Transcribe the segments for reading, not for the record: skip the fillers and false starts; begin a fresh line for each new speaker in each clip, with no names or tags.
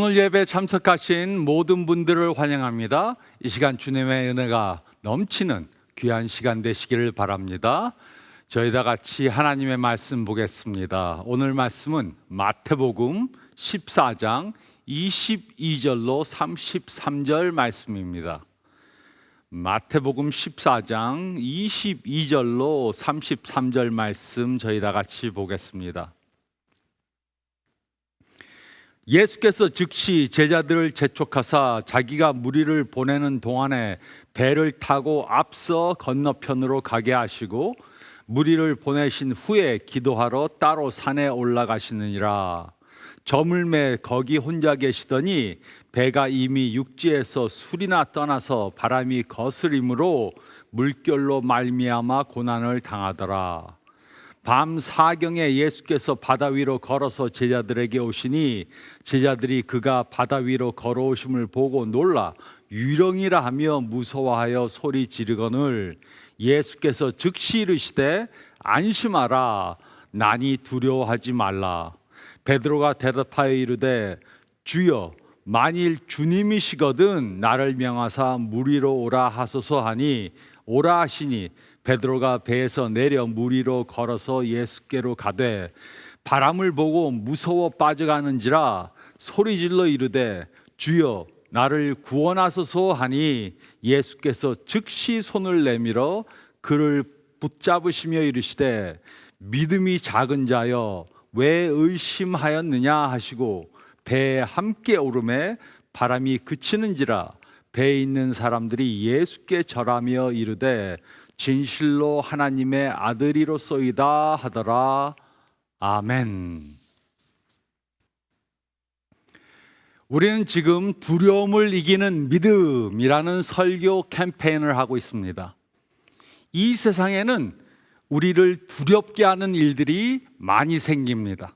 오늘 예배에 참석하신 모든 분들을 환영합니다. 이 시간 주님의 은혜가 넘치는 귀한 시간 되시기를 바랍니다. 저희 다 같이 하나님의 말씀 보겠습니다. 오늘 말씀은 마태복음 14장 22절로 33절 말씀입니다. 마태복음 14장 22절로 33절 말씀 저희 다 같이 보겠습니다. 예수께서 즉시 제자들을 재촉하사 자기가 무리를 보내는 동안에 배를 타고 앞서 건너편으로 가게 하시고 무리를 보내신 후에 기도하러 따로 산에 올라가시느니라. 저물매 거기 혼자 계시더니 배가 이미 육지에서 술이나 떠나서 바람이 거스림으로 물결로 말미암아 고난을 당하더라. 밤 사경에 예수께서 바다 위로 걸어서 제자들에게 오시니 제자들이 그가 바다 위로 걸어오심을 보고 놀라 유령이라 하며 무서워하여 소리 지르거늘 예수께서 즉시 이르시되 안심하라 난이 두려워하지 말라. 베드로가 대답하여 이르되 주여 만일 주님이시거든 나를 명하사 물 위로 오라 하소서 하니 오라 하시니 베드로가 배에서 내려 물 위로 걸어서 예수께로 가되 바람을 보고 무서워 빠져가는지라 소리질러 이르되 주여 나를 구원하소서 하니 예수께서 즉시 손을 내밀어 그를 붙잡으시며 이르시되 믿음이 작은 자여 왜 의심하였느냐 하시고 배에 함께 오르매 바람이 그치는지라 배에 있는 사람들이 예수께 절하며 이르되 진실로 하나님의 아들이로소이다 하더라. 아멘. 우리는 지금 두려움을 이기는 믿음이라는 설교 캠페인을 하고 있습니다. 이 세상에는 우리를 두렵게 하는 일들이 많이 생깁니다.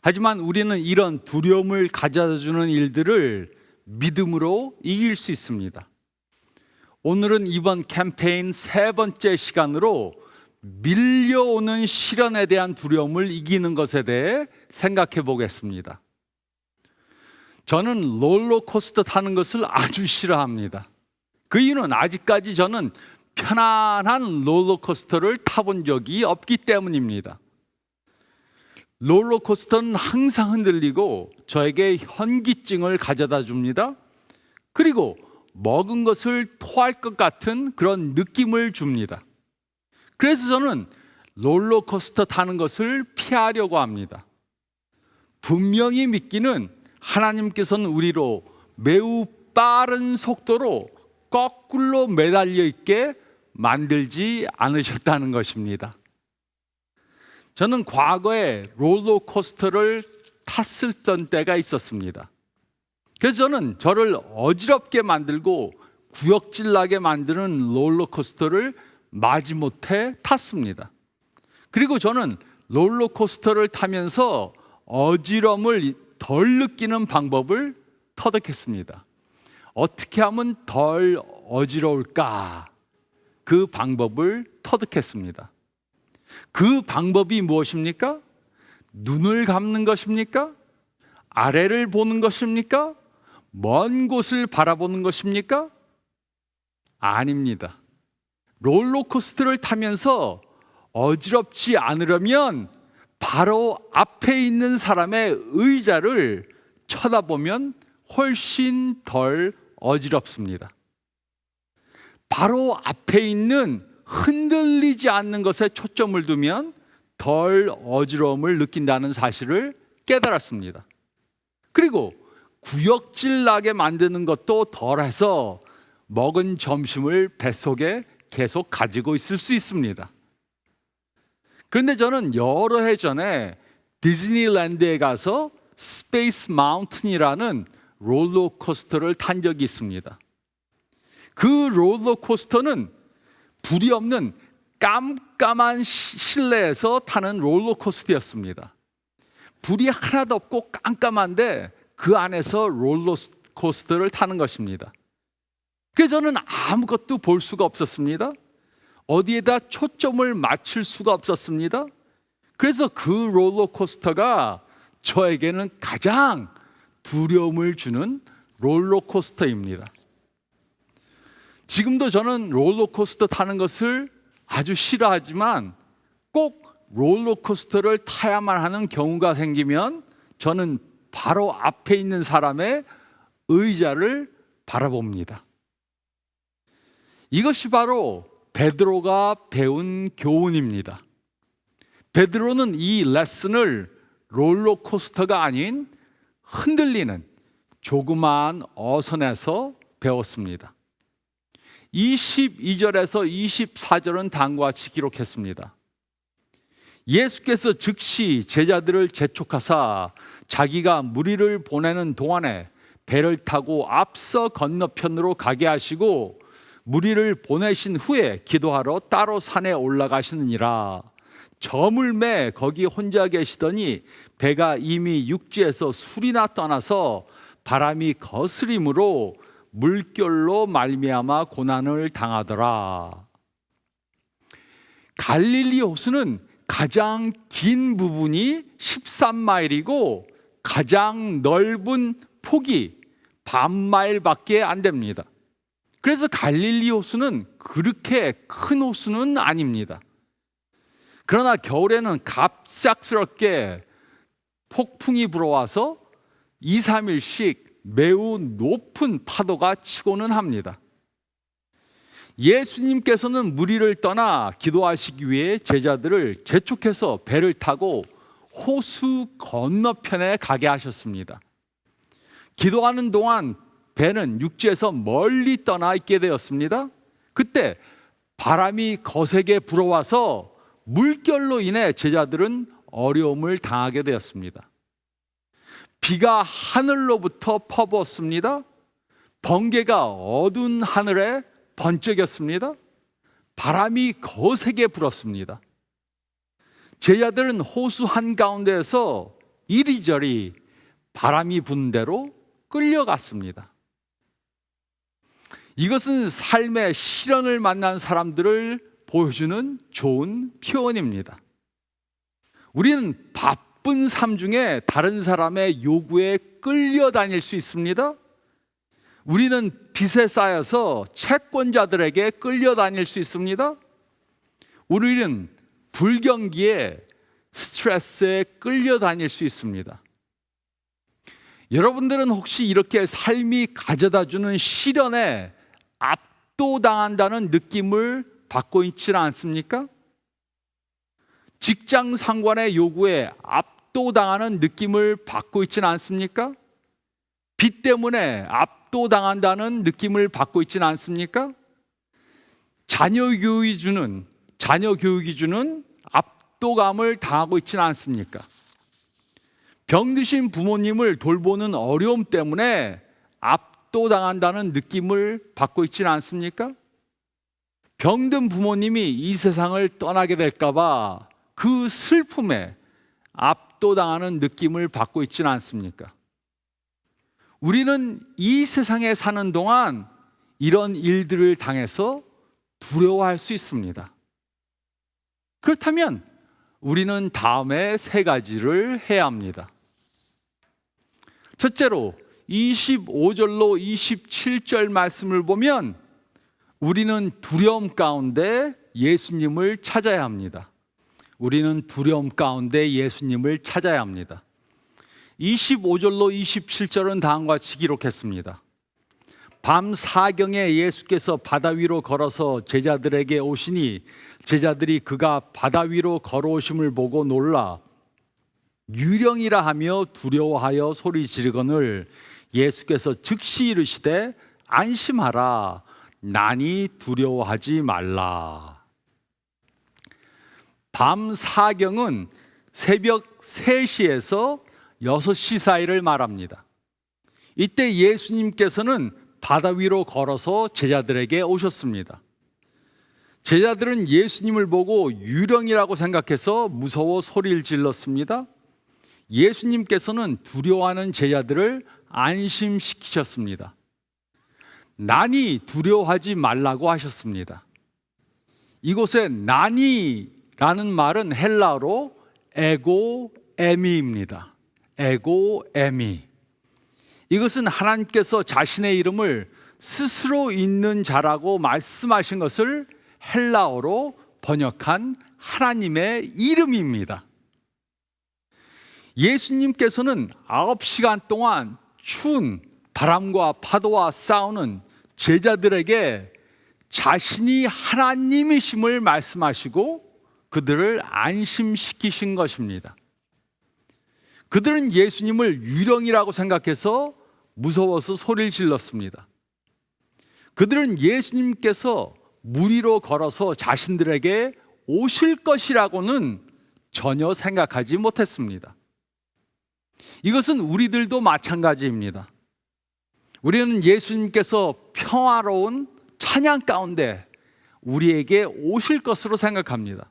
하지만 우리는 이런 두려움을 가져다주는 일들을 믿음으로 이길 수 있습니다. 오늘은 이번 캠페인 세 번째 시간으로 밀려오는 시련에 대한 두려움을 이기는 것에 대해 생각해 보겠습니다. 저는 롤러코스터 타는 것을 아주 싫어합니다. 그 이유는 아직까지 저는 편안한 롤러코스터를 타본 적이 없기 때문입니다. 롤러코스터는 항상 흔들리고 저에게 현기증을 가져다 줍니다. 그리고 먹은 것을 토할 것 같은 그런 느낌을 줍니다. 그래서 저는 롤러코스터 타는 것을 피하려고 합니다. 분명히 믿기는 하나님께서는 우리로 매우 빠른 속도로 거꾸로 매달려 있게 만들지 않으셨다는 것입니다. 저는 과거에 롤러코스터를 탔었던 때가 있었습니다. 그래서 저는 저를 어지럽게 만들고 구역질 나게 만드는 롤러코스터를 마지못해 탔습니다. 그리고 저는 롤러코스터를 타면서 어지럼을 덜 느끼는 방법을 터득했습니다. 어떻게 하면 덜 어지러울까? 그 방법을 터득했습니다. 그 방법이 무엇입니까? 눈을 감는 것입니까? 아래를 보는 것입니까? 먼 곳을 바라보는 것입니까? 아닙니다. 롤러코스터를 타면서 어지럽지 않으려면 바로 앞에 있는 사람의 의자를 쳐다보면 훨씬 덜 어지럽습니다. 바로 앞에 있는 흔들리지 않는 것에 초점을 두면 덜 어지러움을 느낀다는 사실을 깨달았습니다. 그리고 구역질 나게 만드는 것도 덜해서 먹은 점심을 뱃속에 계속 가지고 있을 수 있습니다. 그런데 저는 여러 해 전에 디즈니랜드에 가서 스페이스 마운틴이라는 롤러코스터를 탄 적이 있습니다. 그 롤러코스터는 불이 없는 깜깜한 실내에서 타는 롤러코스터였습니다. 불이 하나도 없고 깜깜한데 그 안에서 롤러코스터를 타는 것입니다. 그래서 저는 아무것도 볼 수가 없었습니다. 어디에다 초점을 맞출 수가 없었습니다. 그래서 그 롤러코스터가 저에게는 가장 두려움을 주는 롤러코스터입니다. 지금도 저는 롤러코스터 타는 것을 아주 싫어하지만 꼭 롤러코스터를 타야만 하는 경우가 생기면 저는 바로 앞에 있는 사람의 의자를 바라봅니다. 이것이 바로 베드로가 배운 교훈입니다. 베드로는 이 레슨을 롤러코스터가 아닌 흔들리는 조그마한 어선에서 배웠습니다. 22절에서 24절은 다음과 같이 기록했습니다. 예수께서 즉시 제자들을 재촉하사 자기가 무리를 보내는 동안에 배를 타고 앞서 건너편으로 가게 하시고 무리를 보내신 후에 기도하러 따로 산에 올라가시느니라. 저물매 거기 혼자 계시더니 배가 이미 육지에서 술이나 떠나서 바람이 거스림으로 물결로 말미암아 고난을 당하더라. 갈릴리 호수는 가장 긴 부분이 13마일이고 가장 넓은 폭이 반마일밖에 안 됩니다. 그래서 갈릴리 호수는 그렇게 큰 호수는 아닙니다. 그러나 겨울에는 갑작스럽게 폭풍이 불어와서 2, 3일씩 매우 높은 파도가 치고는 합니다. 예수님께서는 무리를 떠나 기도하시기 위해 제자들을 재촉해서 배를 타고 호수 건너편에 가게 하셨습니다. 기도하는 동안 배는 육지에서 멀리 떠나 있게 되었습니다. 그때 바람이 거세게 불어와서 물결로 인해 제자들은 어려움을 당하게 되었습니다. 비가 하늘로부터 퍼부었습니다. 번개가 어두운 하늘에 번쩍였습니다. 바람이 거세게 불었습니다. 제자들은 호수 한가운데에서 이리저리 바람이 부는 대로 끌려갔습니다. 이것은 삶의 시련을 만난 사람들을 보여주는 좋은 표현입니다. 우리는 바쁜 삶 중에 다른 사람의 요구에 끌려다닐 수 있습니다. 우리는 빚에 쌓여서 채권자들에게 끌려다닐 수 있습니다. 우리는 불경기에 스트레스에 끌려다닐 수 있습니다. 여러분들은 혹시 이렇게 삶이 가져다주는 시련에 압도당한다는 느낌을 받고 있지는 않습니까? 직장 상관의 요구에 압도당하는 느낌을 받고 있지는 않습니까? 빚 때문에 압도당한다는 느낌을 받고 있지는 않습니까? 자녀 교육이 주는 압도감을 당하고 있지는 않습니까? 병드신 부모님을 돌보는 어려움 때문에 압도당한다는 느낌을 받고 있지는 않습니까? 병든 부모님이 이 세상을 떠나게 될까 봐 그 슬픔에 압도당하는 느낌을 받고 있지는 않습니까? 우리는 이 세상에 사는 동안 이런 일들을 당해서 두려워할 수 있습니다. 그렇다면 우리는 다음에 세 가지를 해야 합니다. 첫째로 25절로 27절 말씀을 보면 우리는 두려움 가운데 예수님을 찾아야 합니다. 우리는 두려움 가운데 예수님을 찾아야 합니다. 25절로 27절은 다음과 같이 기록했습니다. 밤 사경에 예수께서 바다 위로 걸어서 제자들에게 오시니 제자들이 그가 바다 위로 걸어오심을 보고 놀라 유령이라 하며 두려워하여 소리 지르거늘 예수께서 즉시 이르시되 안심하라 나니 두려워하지 말라. 밤 사경은 새벽 3시에서 6시 사이를 말합니다. 이때 예수님께서는 바다 위로 걸어서 제자들에게 오셨습니다. 제자들은 예수님을 보고 유령이라고 생각해서 무서워 소리를 질렀습니다. 예수님께서는 두려워하는 제자들을 안심시키셨습니다. 나니 두려워하지 말라고 하셨습니다. 이곳에 나니라는 말은 헬라어로 에고 에미입니다. 에고 에미. 이것은 하나님께서 자신의 이름을 스스로 있는 자라고 말씀하신 것을 헬라어로 번역한 하나님의 이름입니다. 예수님께서는 9시간 동안 추운 바람과 파도와 싸우는 제자들에게 자신이 하나님이심을 말씀하시고 그들을 안심시키신 것입니다. 그들은 예수님을 유령이라고 생각해서 무서워서 소리를 질렀습니다. 그들은 예수님께서 물 위로 걸어서 자신들에게 오실 것이라고는 전혀 생각하지 못했습니다. 이것은 우리들도 마찬가지입니다. 우리는 예수님께서 평화로운 찬양 가운데 우리에게 오실 것으로 생각합니다.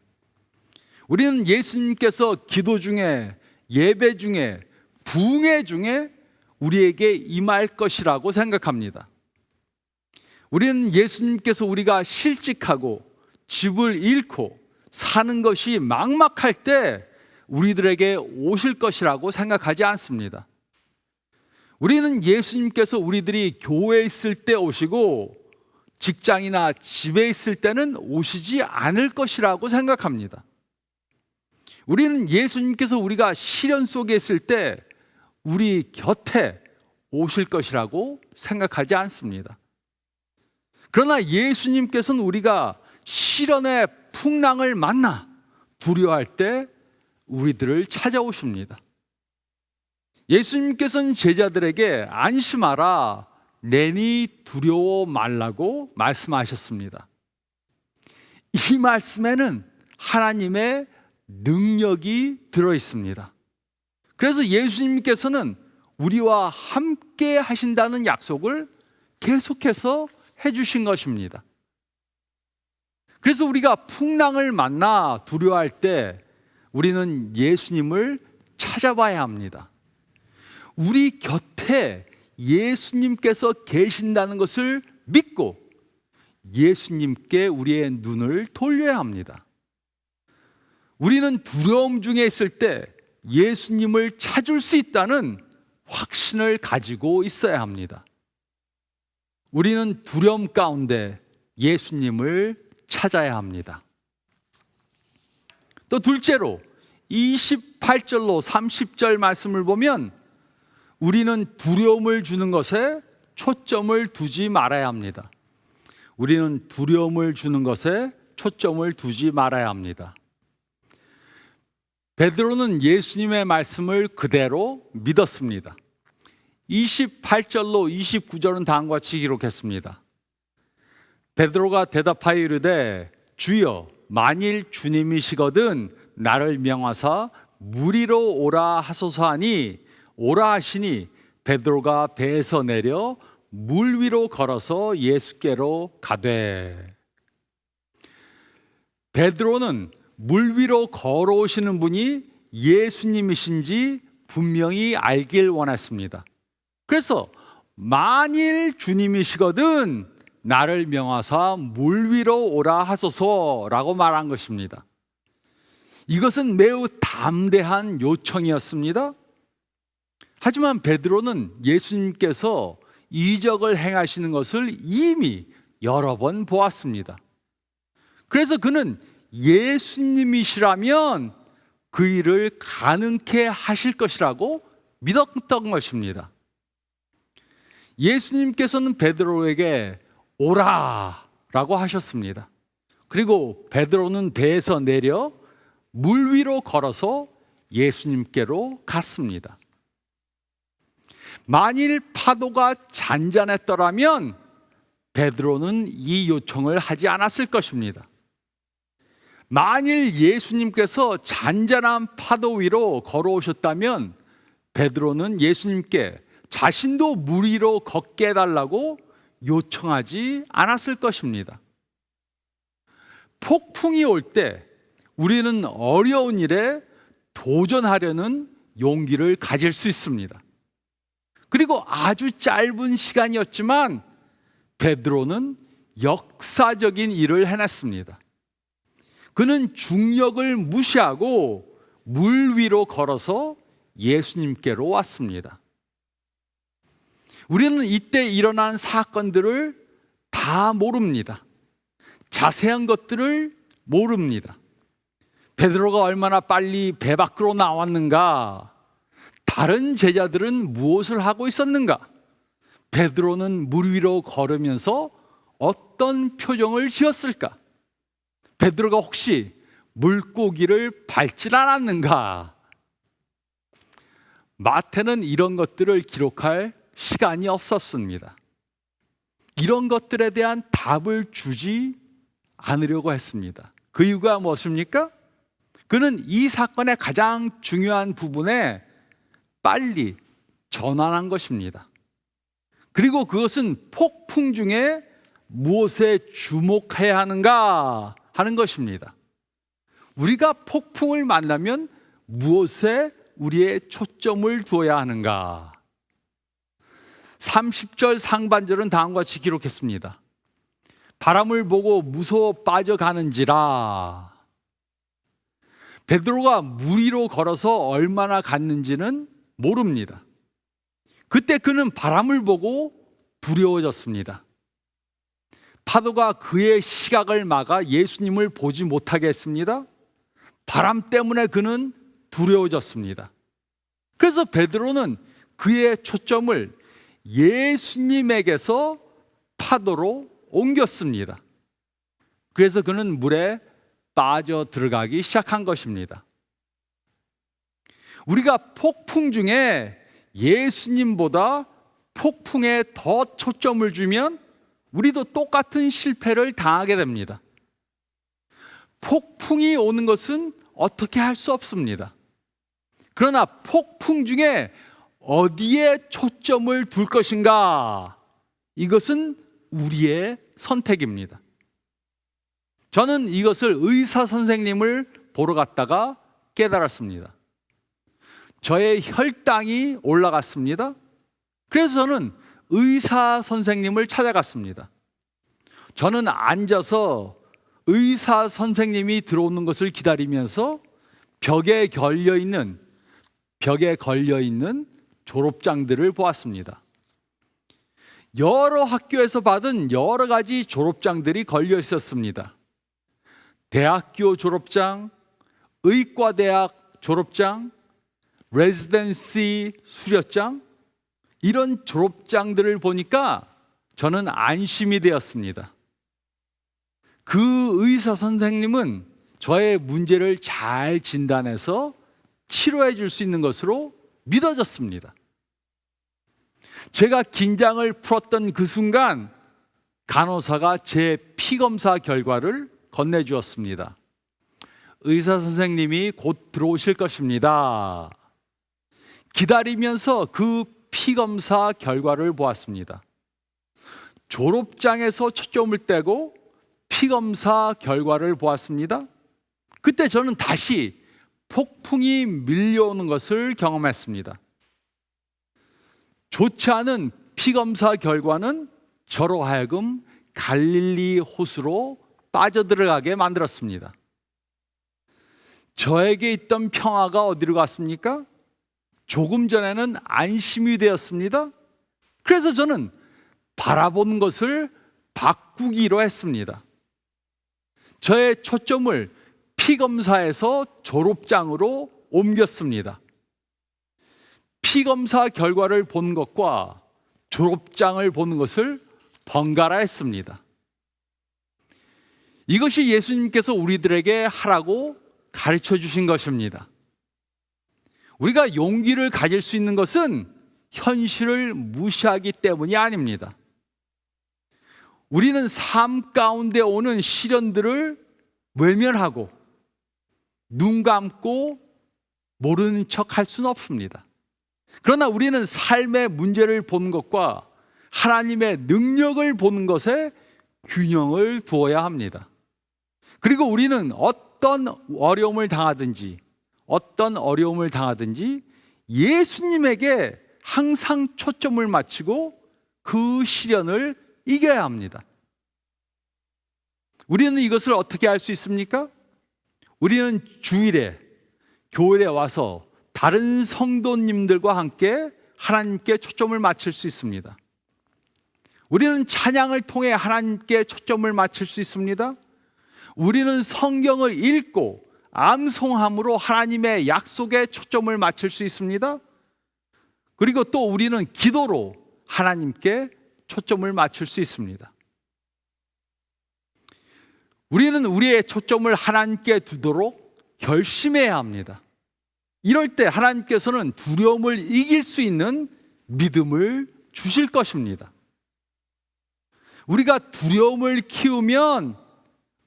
우리는 예수님께서 기도 중에, 예배 중에, 부흥회 중에 우리에게 임할 것이라고 생각합니다. 우리는 예수님께서 우리가 실직하고 집을 잃고 사는 것이 막막할 때 우리들에게 오실 것이라고 생각하지 않습니다. 우리는 예수님께서 우리들이 교회에 있을 때 오시고 직장이나 집에 있을 때는 오시지 않을 것이라고 생각합니다. 우리는 예수님께서 우리가 시련 속에 있을 때 우리 곁에 오실 것이라고 생각하지 않습니다. 그러나 예수님께서는 우리가 시련의 풍랑을 만나 두려워할 때 우리들을 찾아오십니다. 예수님께서는 제자들에게 안심하라, 내니 두려워 말라고 말씀하셨습니다. 이 말씀에는 하나님의 능력이 들어 있습니다. 그래서 예수님께서는 우리와 함께 하신다는 약속을 계속해서 해주신 것입니다. 그래서 우리가 풍랑을 만나 두려워할 때 우리는 예수님을 찾아봐야 합니다. 우리 곁에 예수님께서 계신다는 것을 믿고 예수님께 우리의 눈을 돌려야 합니다. 우리는 두려움 중에 있을 때 예수님을 찾을 수 있다는 확신을 가지고 있어야 합니다. 우리는 두려움 가운데 예수님을 찾아야 합니다. 또 둘째로 28절로 30절 말씀을 보면 우리는 두려움을 주는 것에 초점을 두지 말아야 합니다. 우리는 두려움을 주는 것에 초점을 두지 말아야 합니다. 베드로는 예수님의 말씀을 그대로 믿었습니다. 28절로 29절은 다음과 같이 기록했습니다. 베드로가 대답하여 이르되 주여 만일 주님이시거든 나를 명하사 물 위로 오라 하소서 하니 오라 하시니 베드로가 배에서 내려 물 위로 걸어서 예수께로 가되. 베드로는 물 위로 걸어오시는 분이 예수님이신지 분명히 알길 원했습니다. 그래서 만일 주님이시거든 나를 명하사 물 위로 오라 하소서라고 말한 것입니다. 이것은 매우 담대한 요청이었습니다. 하지만 베드로는 예수님께서 이적을 행하시는 것을 이미 여러 번 보았습니다. 그래서 그는 예수님이시라면 그 일을 가능케 하실 것이라고 믿었던 것입니다. 예수님께서는 베드로에게 오라 라고 하셨습니다. 그리고 베드로는 배에서 내려 물 위로 걸어서 예수님께로 갔습니다. 만일 파도가 잔잔했더라면 베드로는 이 요청을 하지 않았을 것입니다. 만일 예수님께서 잔잔한 파도 위로 걸어오셨다면 베드로는 예수님께 자신도 물 위로 걷게 해달라고 요청하지 않았을 것입니다. 폭풍이 올 때 우리는 어려운 일에 도전하려는 용기를 가질 수 있습니다. 그리고 아주 짧은 시간이었지만 베드로는 역사적인 일을 해냈습니다. 그는 중력을 무시하고 물 위로 걸어서 예수님께로 왔습니다. 우리는 이때 일어난 사건들을 다 모릅니다. 자세한 것들을 모릅니다. 베드로가 얼마나 빨리 배 밖으로 나왔는가? 다른 제자들은 무엇을 하고 있었는가? 베드로는 물 위로 걸으면서 어떤 표정을 지었을까? 베드로가 혹시 물고기를 밟질 않았는가? 마태는 이런 것들을 기록할 시간이 없었습니다. 이런 것들에 대한 답을 주지 않으려고 했습니다. 그 이유가 무엇입니까? 그는 이 사건의 가장 중요한 부분에 빨리 전환한 것입니다. 그리고 그것은 폭풍 중에 무엇에 주목해야 하는가 하는 것입니다. 우리가 폭풍을 만나면 무엇에 우리의 초점을 두어야 하는가? 30절 상반절은 다음과 같이 기록했습니다. 바람을 보고 무서워 빠져가는지라. 베드로가 물 위로 걸어서 얼마나 갔는지는 모릅니다. 그때 그는 바람을 보고 두려워졌습니다. 파도가 그의 시각을 막아 예수님을 보지 못하게 했습니다. 바람 때문에 그는 두려워졌습니다. 그래서 베드로는 그의 초점을 예수님에게서 파도로 옮겼습니다. 그래서 그는 물에 빠져 들어가기 시작한 것입니다. 우리가 폭풍 중에 예수님보다 폭풍에 더 초점을 주면 우리도 똑같은 실패를 당하게 됩니다. 폭풍이 오는 것은 어떻게 할 수 없습니다. 그러나 폭풍 중에 어디에 초점을 둘 것인가? 이것은 우리의 선택입니다. 저는 이것을 의사 선생님을 보러 갔다가 깨달았습니다. 저의 혈당이 올라갔습니다. 그래서 저는 의사 선생님을 찾아갔습니다. 저는 앉아서 의사 선생님이 들어오는 것을 기다리면서 벽에 걸려 있는 졸업장들을 보았습니다. 여러 학교에서 받은 여러 가지 졸업장들이 걸려 있었습니다. 대학교 졸업장, 의과대학 졸업장, 레지던시 수료장, 이런 졸업장들을 보니까 저는 안심이 되었습니다. 그 의사 선생님은 저의 문제를 잘 진단해서 치료해 줄 수 있는 것으로 믿어졌습니다. 제가 긴장을 풀었던 그 순간 간호사가 제 피검사 결과를 건네주었습니다. 의사 선생님이 곧 들어오실 것입니다. 기다리면서 그 피검사 결과를 보았습니다. 졸업장에서 초점을 떼고 피검사 결과를 보았습니다. 그때 저는 다시 폭풍이 밀려오는 것을 경험했습니다. 좋지 않은 피검사 결과는 저로 하여금 갈릴리 호수로 빠져들어가게 만들었습니다. 저에게 있던 평화가 어디로 갔습니까? 조금 전에는 안심이 되었습니다. 그래서 저는 바라보는 것을 바꾸기로 했습니다. 저의 초점을 피검사에서 졸업장으로 옮겼습니다. 피검사 결과를 본 것과 졸업장을 보는 것을 번갈아 했습니다. 이것이 예수님께서 우리들에게 하라고 가르쳐 주신 것입니다. 우리가 용기를 가질 수 있는 것은 현실을 무시하기 때문이 아닙니다. 우리는 삶 가운데 오는 시련들을 외면하고 눈 감고 모르는 척 할 수는 없습니다. 그러나 우리는 삶의 문제를 보는 것과 하나님의 능력을 보는 것에 균형을 두어야 합니다. 그리고 우리는 어떤 어려움을 당하든지 예수님에게 항상 초점을 맞추고 그 시련을 이겨야 합니다. 우리는 이것을 어떻게 할 수 있습니까? 우리는 주일에 교회에 와서 다른 성도님들과 함께 하나님께 초점을 맞출 수 있습니다. 우리는 찬양을 통해 하나님께 초점을 맞출 수 있습니다. 우리는 성경을 읽고 암송함으로 하나님의 약속에 초점을 맞출 수 있습니다. 그리고 또 우리는 기도로 하나님께 초점을 맞출 수 있습니다. 우리는 우리의 초점을 하나님께 두도록 결심해야 합니다. 이럴 때 하나님께서는 두려움을 이길 수 있는 믿음을 주실 것입니다. 우리가 두려움을 키우면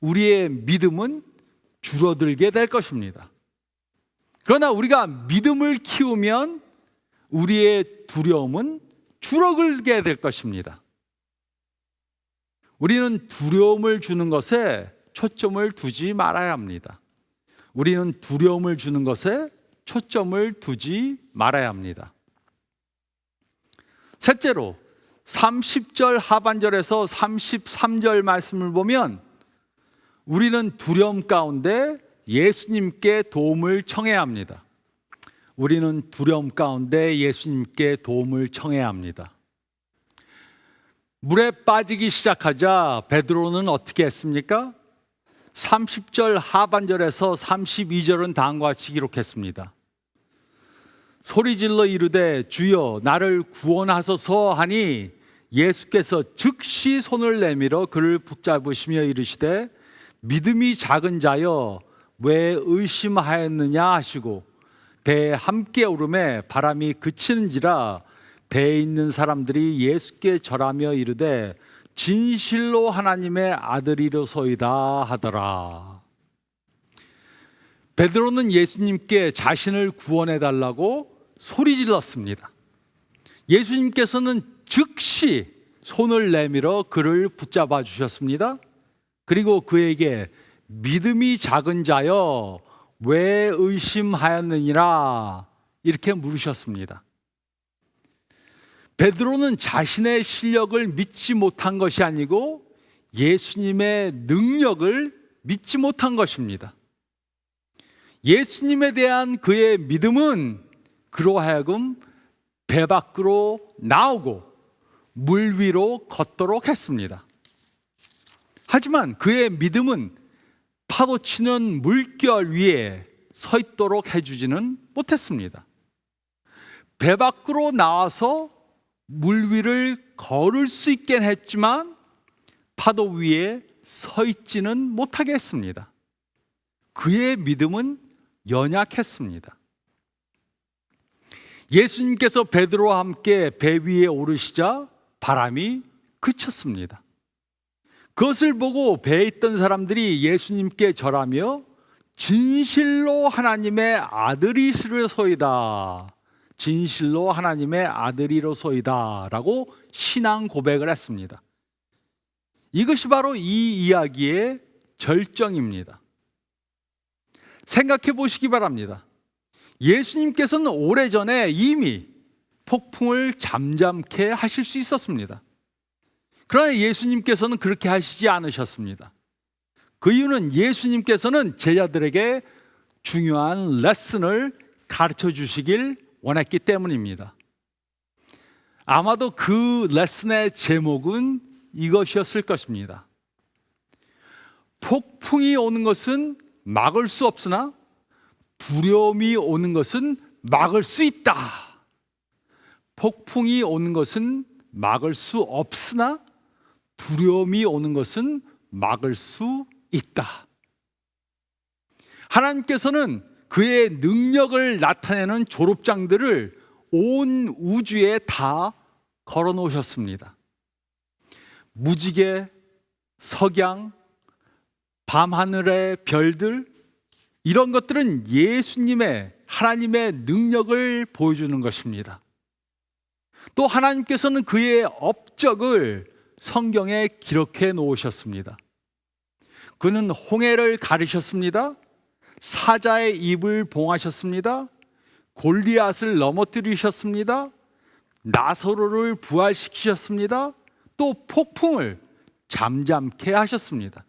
우리의 믿음은 줄어들게 될 것입니다. 그러나 우리가 믿음을 키우면 우리의 두려움은 줄어들게 될 것입니다. 우리는 두려움을 주는 것에 초점을 두지 말아야 합니다. 우리는 두려움을 주는 것에 초점을 두지 말아야 합니다. 셋째로 30절 하반절에서 33절 말씀을 보면 우리는 두려움 가운데 예수님께 도움을 청해야 합니다. 우리는 두려움 가운데 예수님께 도움을 청해야 합니다. 물에 빠지기 시작하자 베드로는 어떻게 했습니까? 30절 하반절에서 32절은 다음과 같이 기록했습니다. 소리질러 이르되 주여 나를 구원하소서 하니 예수께서 즉시 손을 내밀어 그를 붙잡으시며 이르시되 믿음이 작은 자여 왜 의심하였느냐 하시고 배에 함께 오르매 바람이 그치는지라 배에 있는 사람들이 예수께 절하며 이르되 진실로 하나님의 아들이로소이다 하더라. 베드로는 예수님께 자신을 구원해 달라고 소리질렀습니다. 예수님께서는 즉시 손을 내밀어 그를 붙잡아 주셨습니다. 그리고 그에게 믿음이 작은 자여 왜 의심하였느니라 이렇게 물으셨습니다. 베드로는 자신의 실력을 믿지 못한 것이 아니고 예수님의 능력을 믿지 못한 것입니다. 예수님에 대한 그의 믿음은 그로 하여금 배 밖으로 나오고 물 위로 걷도록 했습니다. 하지만 그의 믿음은 파도치는 물결 위에 서 있도록 해주지는 못했습니다. 배 밖으로 나와서 물 위를 걸을 수 있긴 했지만 파도 위에 서 있지는 못하게 했습니다. 그의 믿음은 연약했습니다. 예수님께서 베드로와 함께 배 위에 오르시자 바람이 그쳤습니다. 그것을 보고 배에 있던 사람들이 예수님께 절하며 진실로 하나님의 아들이시로소이다, 진실로 하나님의 아들이로소이다 라고 신앙 고백을 했습니다. 이것이 바로 이 이야기의 절정입니다. 생각해 보시기 바랍니다. 예수님께서는 오래전에 이미 폭풍을 잠잠케 하실 수 있었습니다. 그러나 예수님께서는 그렇게 하시지 않으셨습니다. 그 이유는 예수님께서는 제자들에게 중요한 레슨을 가르쳐 주시길 원했기 때문입니다. 아마도 그 레슨의 제목은 이것이었을 것입니다. 폭풍이 오는 것은 막을 수 없으나 두려움이 오는 것은 막을 수 있다. 폭풍이 오는 것은 막을 수 없으나 두려움이 오는 것은 막을 수 있다. 하나님께서는 그의 능력을 나타내는 졸업장들을 온 우주에 다 걸어 놓으셨습니다. 무지개, 석양, 밤하늘의 별들, 이런 것들은 예수님의 하나님의 능력을 보여주는 것입니다. 또 하나님께서는 그의 업적을 성경에 기록해 놓으셨습니다. 그는 홍해를 가르셨습니다. 사자의 입을 봉하셨습니다. 골리앗을 넘어뜨리셨습니다. 나사로를 부활시키셨습니다. 또 폭풍을 잠잠케 하셨습니다.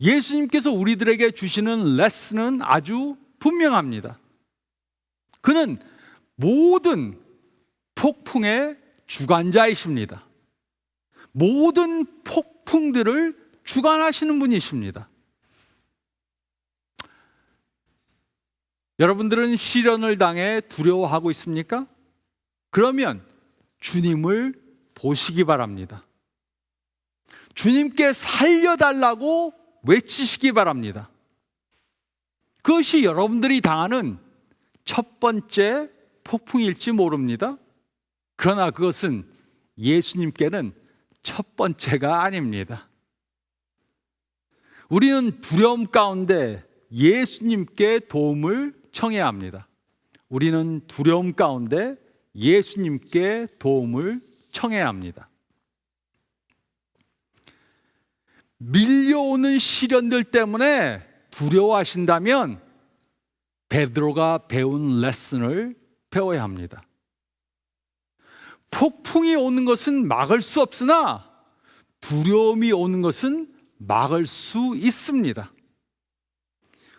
예수님께서 우리들에게 주시는 레슨은 아주 분명합니다. 그는 모든 폭풍의 주관자이십니다. 모든 폭풍들을 주관하시는 분이십니다. 여러분들은 시련을 당해 두려워하고 있습니까? 그러면 주님을 보시기 바랍니다. 주님께 살려달라고 외치시기 바랍니다. 그것이 여러분들이 당하는 첫 번째 폭풍일지 모릅니다. 그러나 그것은 예수님께는 첫 번째가 아닙니다. 우리는 두려움 가운데 예수님께 도움을 청해야 합니다. 우리는 두려움 가운데 예수님께 도움을 청해야 합니다. 밀려오는 시련들 때문에 두려워하신다면 베드로가 배운 레슨을 배워야 합니다. 폭풍이 오는 것은 막을 수 없으나 두려움이 오는 것은 막을 수 있습니다.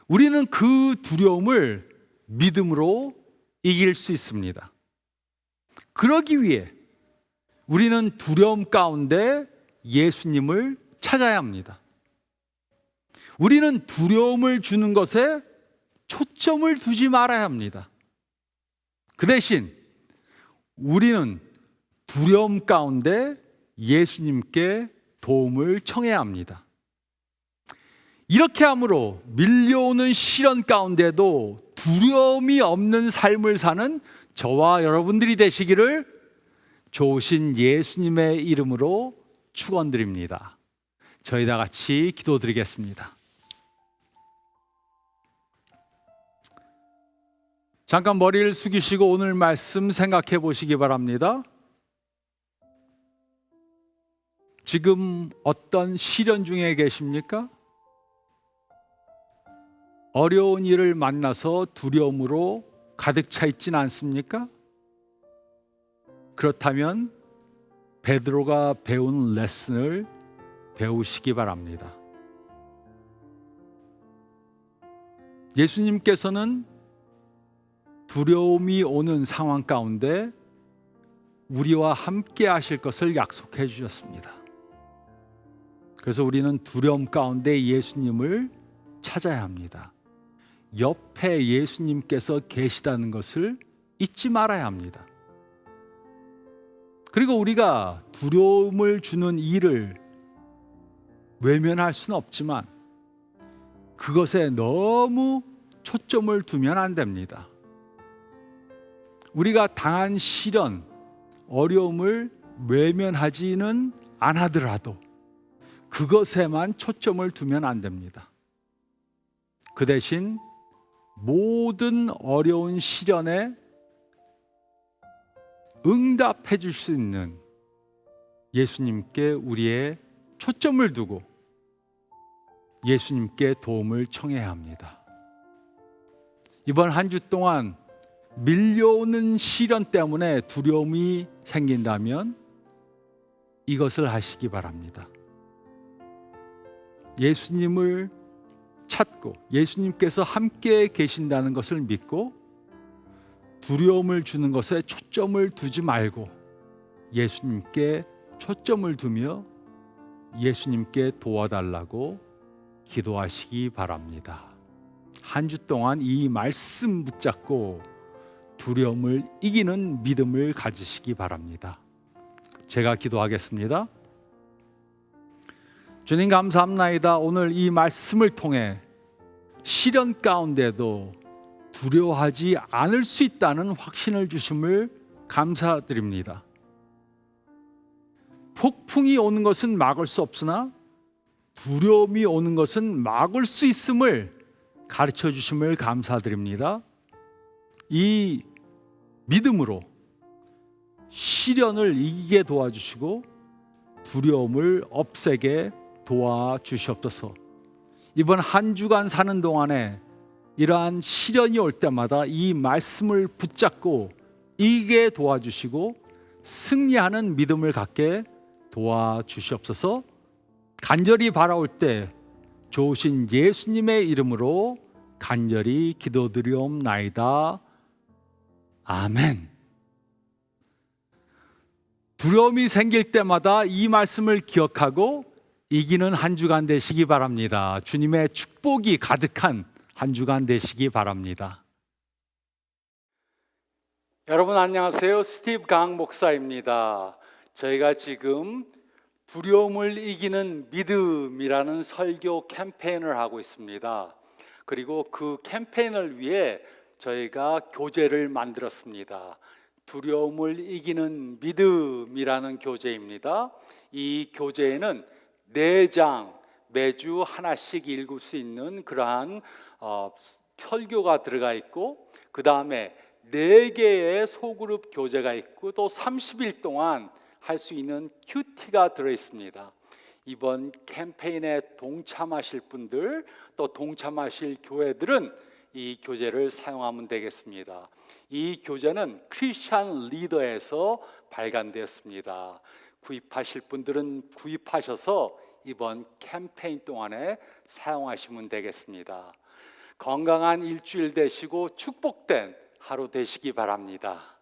우리는 그 두려움을 믿음으로 이길 수 있습니다. 그러기 위해 우리는 두려움 가운데 예수님을 찾아야 합니다. 우리는 두려움을 주는 것에 초점을 두지 말아야 합니다. 그 대신 우리는 두려움 가운데 예수님께 도움을 청해야 합니다. 이렇게 함으로 밀려오는 시련 가운데도 두려움이 없는 삶을 사는 저와 여러분들이 되시기를 좋으신 예수님의 이름으로 축원드립니다. 저희 다 같이 기도드리겠습니다. 잠깐 머리를 숙이시고 오늘 말씀 생각해 보시기 바랍니다. 지금 어떤 시련 중에 계십니까? 어려운 일을 만나서 두려움으로 가득 차 있진 않습니까? 그렇다면 베드로가 배운 레슨을 배우시기 바랍니다. 예수님께서는 두려움이 오는 상황 가운데 우리와 함께 하실 것을 약속해 주셨습니다. 그래서 우리는 두려움 가운데 예수님을 찾아야 합니다. 옆에 예수님께서 계시다는 것을 잊지 말아야 합니다. 그리고 우리가 두려움을 주는 일을 외면할 수는 없지만 그것에 너무 초점을 두면 안 됩니다. 우리가 당한 시련, 어려움을 외면하지는 않아더라도 그것에만 초점을 두면 안 됩니다. 그 대신 모든 어려운 시련에 응답해 줄 수 있는 예수님께 우리의 초점을 두고 예수님께 도움을 청해야 합니다. 이번 한 주 동안 밀려오는 시련 때문에 두려움이 생긴다면 이것을 하시기 바랍니다. 예수님을 찾고 예수님께서 함께 계신다는 것을 믿고 두려움을 주는 것에 초점을 두지 말고 예수님께 초점을 두며 예수님께 도와달라고 기도하시기 바랍니다. 한 주 동안 이 말씀 붙잡고 두려움을 이기는 믿음을 가지시기 바랍니다. 제가 기도하겠습니다. 주님 감사합나이다. 오늘 이 말씀을 통해 시련 가운데도 두려워하지 않을 수 있다는 확신을 주심을 감사드립니다. 폭풍이 오는 것은 막을 수 없으나 두려움이 오는 것은 막을 수 있음을 가르쳐 주심을 감사드립니다. 이 믿음으로 시련을 이기게 도와주시고 두려움을 없애게 도와주시옵소서. 이번 한 주간 사는 동안에 이러한 시련이 올 때마다 이 말씀을 붙잡고 이기게 도와주시고 승리하는 믿음을 갖게 도와주시옵소서. 간절히 바라올 때 좋으신 예수님의 이름으로 간절히 기도드리옵나이다. 아멘. 두려움이 생길 때마다 이 말씀을 기억하고 이기는 한 주간 되시기 바랍니다. 주님의 축복이 가득한 한 주간 되시기 바랍니다. 여러분 안녕하세요. 스티브 강 목사입니다. 저희가 지금 두려움을 이기는 믿음이라는 설교 캠페인을 하고 있습니다. 그리고 그 캠페인을 위해 저희가 교재를 만들었습니다. 두려움을 이기는 믿음이라는 교재입니다. 이 교재에는 4장 매주 하나씩 읽을 수 있는 그러한 설교가 들어가 있고, 그 다음에 4개의 소그룹 교재가 있고, 또 30일 동안 할 수 있는 큐티가 들어 있습니다. 이번 캠페인에 동참하실 분들, 또 동참하실 교회들은 이 교재를 사용하면 되겠습니다. 이 교재는 크리스천 리더에서 발간되었습니다. 구입하실 분들은 구입하셔서 이번 캠페인 동안에 사용하시면 되겠습니다. 건강한 일주일 되시고 축복된 하루 되시기 바랍니다.